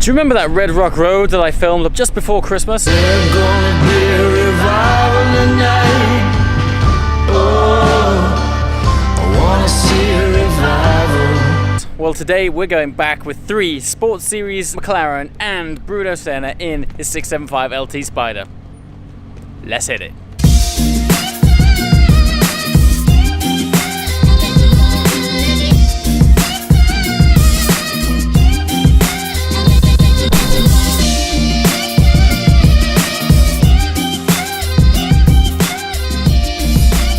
Do you remember that Red Rock Road that I filmed just before Christmas? There's gonna be a revival tonight. Oh, I wanna see a revival. Well, today we're going back with 3 Sports Series McLaren and Bruno Senna in his 675 LT Spider. Let's hit it.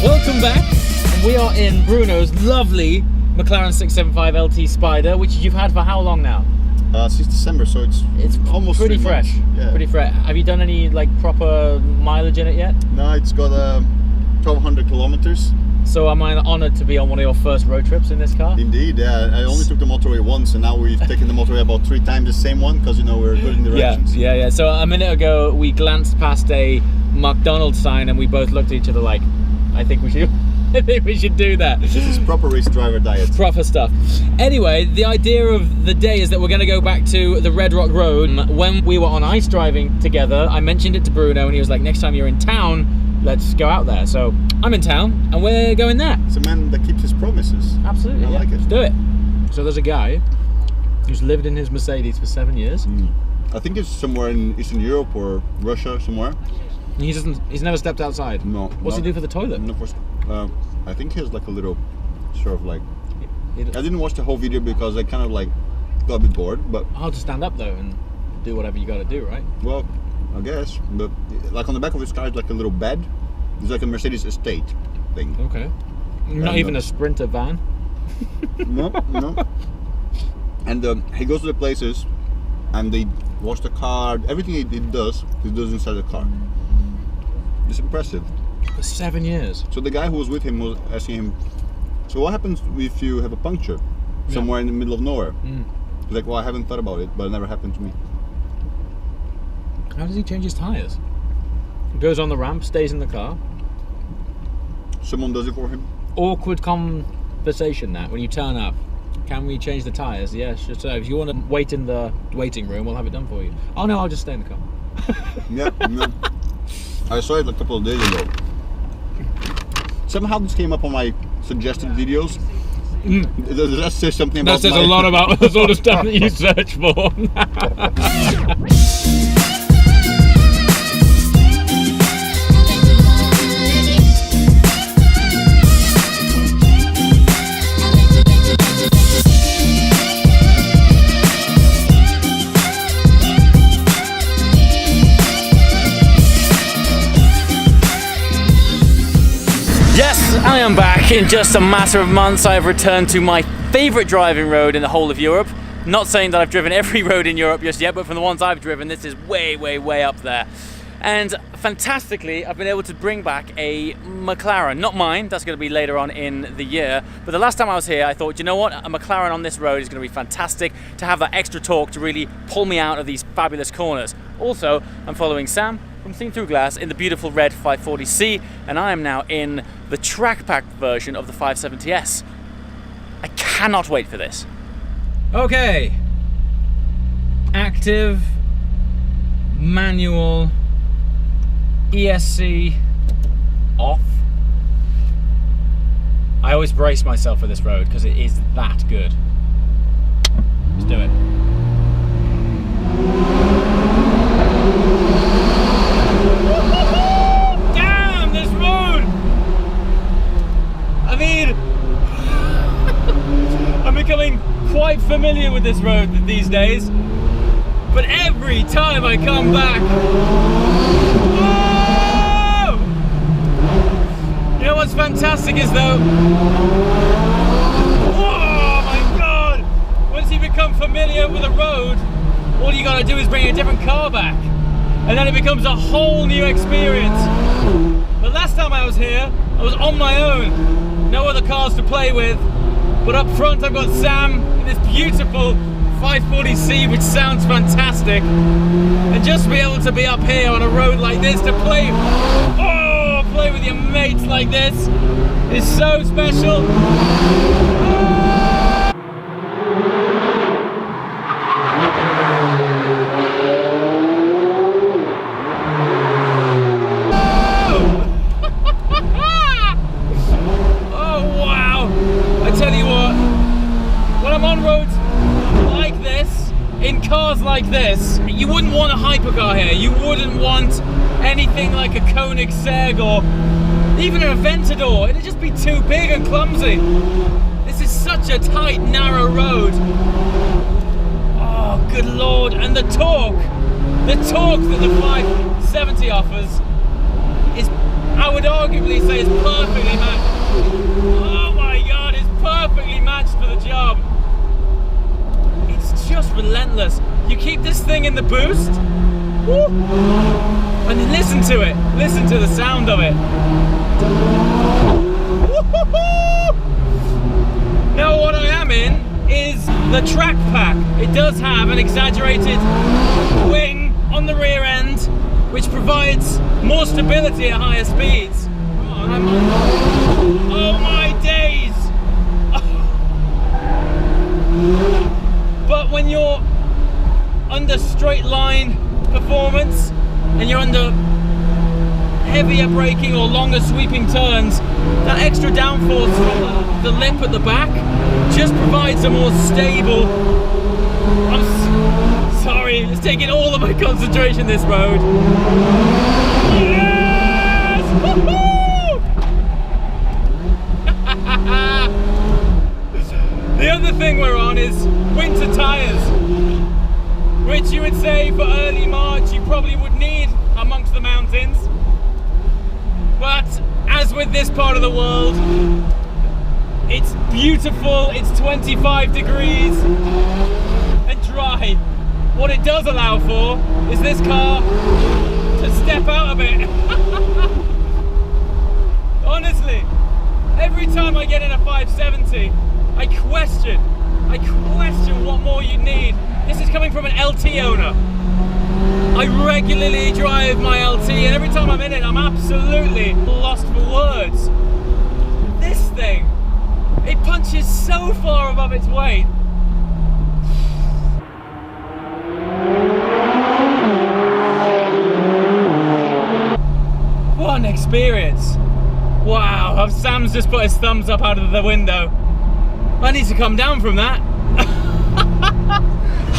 Welcome back. We are in Bruno's lovely McLaren 675 LT Spider, which you've had for how long now? Since December, so it's almost pretty fresh. Yeah. Pretty fresh. Have you done any like proper mileage in it yet? No, it's got 1,200 kilometers. So am I honoured to be on one of your first road trips in this car? Indeed, yeah. I only took the motorway once, and now we've taken the motorway about 3 times the same one, because you know we're good in directions. Yeah. So a minute ago we glanced past a McDonald's sign and we both looked at each other like, I think we should do that. This is proper race driver diet. Proper stuff. Anyway, the idea of the day is that we're going to go back to the Red Rock Road. When we were on ice driving together, I mentioned it to Bruno and he was like, next time you're in town, let's go out there. So I'm in town and we're going there. It's a man that keeps his promises. Absolutely, I like it. Let's do it. So there's a guy who's lived in his Mercedes for 7 years. I think it's somewhere in Eastern Europe or Russia, somewhere. He's never stepped outside. No. What's he do for the toilet? No, I think he has like a little sort of like. I didn't watch the whole video because I kind of like got a bit bored, but. I'll just stand up though and do whatever you got to do, right? Well, I guess, but like on the back of his car is like a little bed. It's like a Mercedes estate thing. Okay. Not even a Sprinter van. No. And he goes to the places, and they wash the car. Everything he does inside the car. It's impressive. For 7 years. So the guy who was with him was asking him, so what happens if you have a puncture somewhere in the middle of nowhere? He's like, well, I haven't thought about it, but it never happened to me. How does he change his tyres? He goes on the ramp, stays in the car. Someone does it for him. Awkward conversation that when you turn up. Can we change the tyres? Yeah, sure. So if you want to wait in the waiting room, we'll have it done for you. Oh no, I'll just stay in the car. Yeah. I saw it a couple of days ago. Somehow this came up on my suggested videos. Does that say something about that says a lot about the sort of stuff that you search for. Yes, I am back. In just a matter of months, I have returned to my favourite driving road in the whole of Europe. Not saying that I've driven every road in Europe just yet, but from the ones I've driven, this is way up there. And fantastically, I've been able to bring back a McLaren. Not mine, that's going to be later on in the year. But the last time I was here, I thought, you know what? A McLaren on this road is going to be fantastic to have that extra torque to really pull me out of these fabulous corners. Also, I'm following Sam from Seen Through Glass in the beautiful red 540C, and I am now in the track pack version of the 570S. I cannot wait for this. Okay. Active, manual, ESC, off. I always brace myself for this road because it is that good. Let's do it. Damn, this road! I mean, I'm becoming quite familiar with this road these days, but every time I come back, whoa! You know what's fantastic is though, oh my god, once you become familiar with a road, all you gotta do is bring a different car back, and then it becomes a whole new experience. The last time I was here, I was on my own, no other cars to play with, but up front I've got Sam in this beautiful 540C, which sounds fantastic, and just to be able to be up here on a road like this to play with your mates like this is so special. like this, you wouldn't want a hypercar here. You wouldn't want anything like a Koenigsegg or even an Aventador. It'd just be too big and clumsy. This is such a tight, narrow road. Oh, good Lord. And the torque that the 570 offers is, I would arguably say, is perfectly matched. Oh my God, it's perfectly matched for the job. It's just relentless. You keep this thing in the boost, woo, and then listen to it. Listen to the sound of it. Woo-hoo-hoo! Now what I am in is the track pack. It does have an exaggerated wing on the rear end, which provides more stability at higher speeds. Oh my days! But when you're under straight line performance and you're under heavier braking or longer sweeping turns, that extra downforce from the lip at the back just provides a more stable. I'm sorry, it's taking all of my concentration, this road. Yes! Woohoo! The other thing we're on is winter tyres, which you would say for early March you probably would need amongst the mountains. But as with this part of the world, it's beautiful, it's 25 degrees and dry. What it does allow for is this car to step out of it. Honestly, every time I get in a 570, I question what more you need. This is coming from an LT owner. I regularly drive my LT, and every time I'm in it, I'm absolutely lost for words. This thing, it punches so far above its weight. What an experience. Wow, Sam's just put his thumbs up out of the window. I need to come down from that.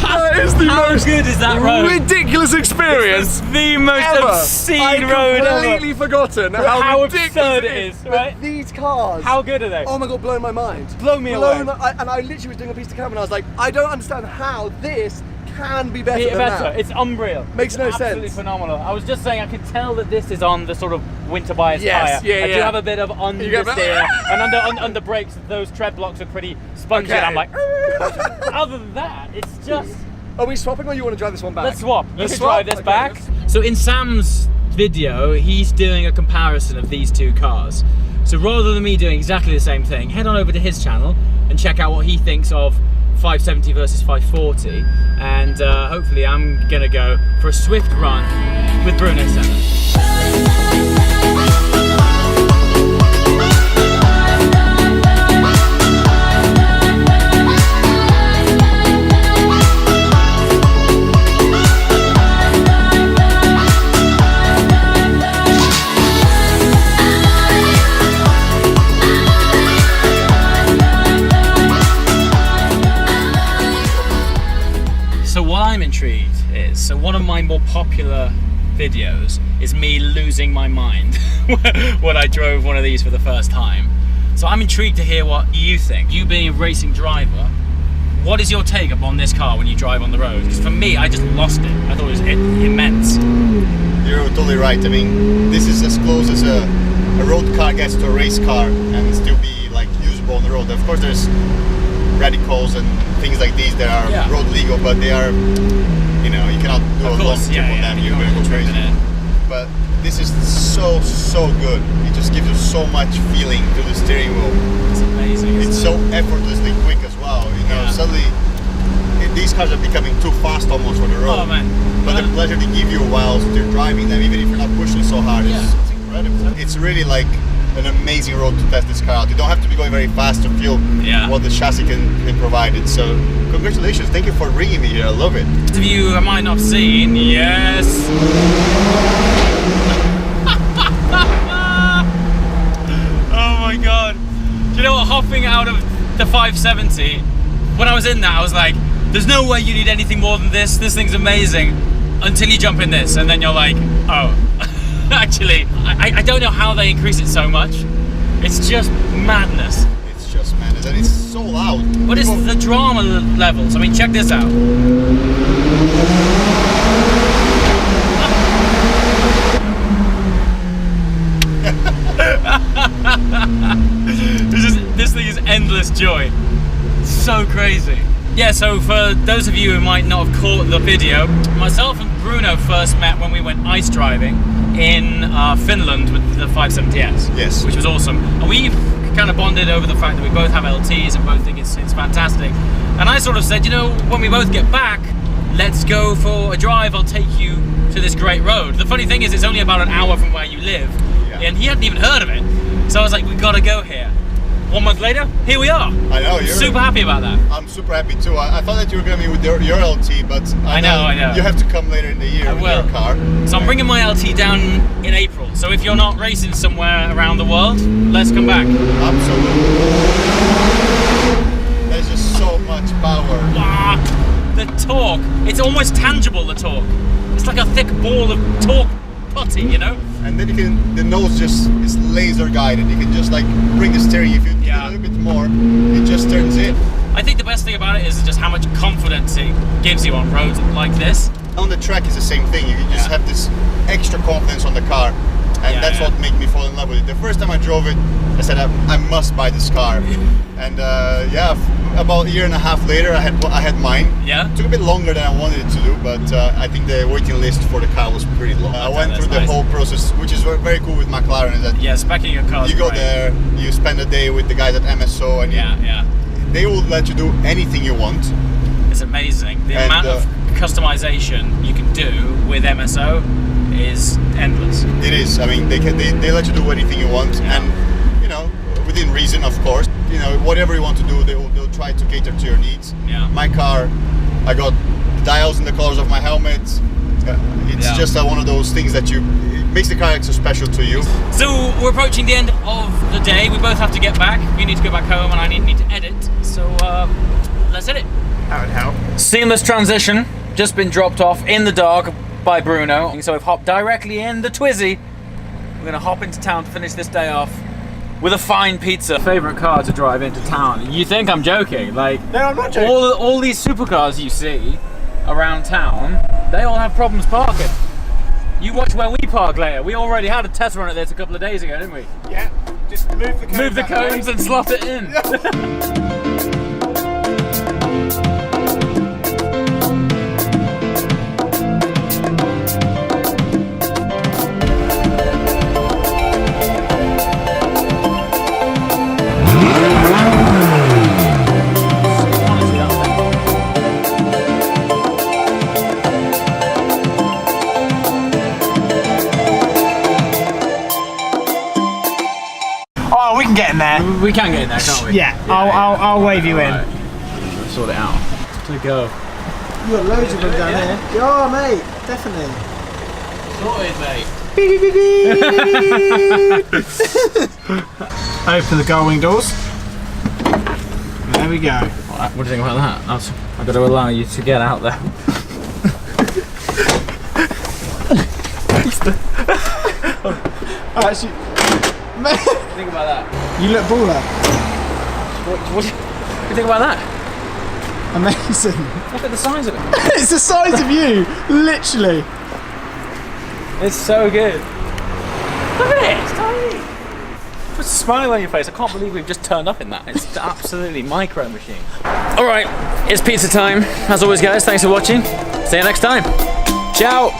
That is the How most good is that road? ridiculous experience The most ever. obscene road I've ever. completely forgotten How ridiculous absurd it is, But right? these cars. How good are they? Oh my God, blown my mind. Blow me away. And I literally was doing a piece of camera and I was like, I don't understand how this can be better than that. It's unreal. Makes no It's absolutely sense. phenomenal. I was just saying, I can tell that this is on the sort of winter bias Yes, tyre. yeah, I do yeah. have a bit of You get understeer, and under brakes, those tread blocks are pretty spongy. Okay. And I'm like, other than that, it's just. Are we swapping or you want to drive this one back? Let's swap. You Let's can swap? drive this Okay, back. let's- So in Sam's video, he's doing a comparison of these two cars. So rather than me doing exactly the same thing, head on over to his channel and check out what he thinks of 570 versus 540. And hopefully I'm gonna go for a swift run with Bruno Senna. So what I'm intrigued is, so one of my more popular videos is me losing my mind when I drove one of these for the first time. So I'm intrigued to hear what you think. You being a racing driver, what is your take upon this car when you drive on the road? Because for me, I just lost it. I thought it was immense. You're totally right. I mean, this is as close as a road car gets to a race car and still be like usable on the road. Of course, there's radicals and things like these that are Yeah. road legal, but they are, you know, you cannot do Of a long course, trip on them. You're going to go crazy. But this is so good. It just gives you so much feeling to the steering wheel. It's amazing. It's so effortlessly quick as well. You know, Yeah. suddenly these cars are becoming too fast almost for the road. Oh man. But the pleasure they give you whilst you're driving them, even if you're not pushing so hard, Yeah. it's incredible. It's really like an amazing road to test this car out. You don't have to be going very fast to feel Yeah. what the chassis can provide it. So congratulations, thank you for bringing me here. I love it. Most of you might not have seen, yes. Oh my god. Do you know what, hopping out of the 570, when I was in that I was like, there's no way you need anything more than this. This thing's amazing. Until you jump in this, and then you're like, oh, actually, I don't know how they increase it so much. It's just madness. It's just madness, and it's so loud. What is the drama levels? I mean, check this out. This thing is endless joy. So crazy. Yeah, so for those of you who might not have caught the video, myself and Bruno first met when we went ice driving in Finland with the 570S. Yes. Which was awesome. And we kind of bonded over the fact that we both have LTs and both think it's fantastic. And I sort of said, you know, when we both get back, let's go for a drive. I'll take you to this great road. The funny thing is, it's only about an hour from where you live. Yeah. And he hadn't even heard of it. So I was like, we gotta go here. 1 month later, here we are. I know, you're super happy about that. I'm super happy too. I thought that you were going to be with your LT, but I know. I know. You have to come later in the year with your car. So I'm bringing my LT down in April. So if you're not racing somewhere around the world, let's come back. Absolutely. There's just so much power. Ah, the torque. It's almost tangible, the torque. It's like a thick ball of torque putty, you know? And then you can, the nose just is laser guided. You can just like bring the steering. If you do a little bit more, it just turns in. I think the best thing about it is just how much confidence it gives you on roads like this. On the track is the same thing. You just have this extra confidence on the car. And that's what made me fall in love with it. The first time I drove it, I said I must buy this car. And about a year and a half later, I had mine. Yeah. It took a bit longer than I wanted it to do, but I think the waiting list for the car was pretty long. I went through the whole process, which is very cool with McLaren. Is that speccing your car. You go there, you spend a day with the guys at MSO, and they will let you do anything you want. It's amazing. The amount of customization you can do with MSO is endless. It is. I mean, they let you do anything you want, and you know, within reason, of course. You know, whatever you want to do, they'll try to cater to your needs. Yeah. My car, I got dials in the colors of my helmet. It's just one of those things that it makes the car extra special to you. So we're approaching the end of the day. We both have to get back. You need to go back home, and I need to edit. So let's edit. That would help. Seamless transition. Just been dropped off in the dog by Bruno. So we've hopped directly in the Twizy. We're gonna hop into town to finish this day off with a fine pizza. Favorite car to drive into town. You think I'm joking? Like, no, I'm not joking. All these supercars you see around town, they all have problems parking. You watch where we park later. We already had a test run at this a couple of days ago, didn't we? Yeah. Just move the cones and slot it in. Oh, we can get in there. We can get in there, can't we? Yeah, I'll wave you in. Right. Sort it out. To go. You've got loads of them down here. Oh, mate, definitely. Sorted, mate. Open the gull-wing doors. There we go. What do you think about that? I've got to allow you to get out there. Actually, mate, Think about that. you look baller. What do you think about that? Amazing. Look at the size of it. It's the size of you, literally. It's so good. Look at it, it's tiny. Puts a smile on your face. I can't believe we've just turned up in that. It's absolutely micro machine. All right, it's pizza time. As always, guys, thanks for watching. See you next time. Ciao.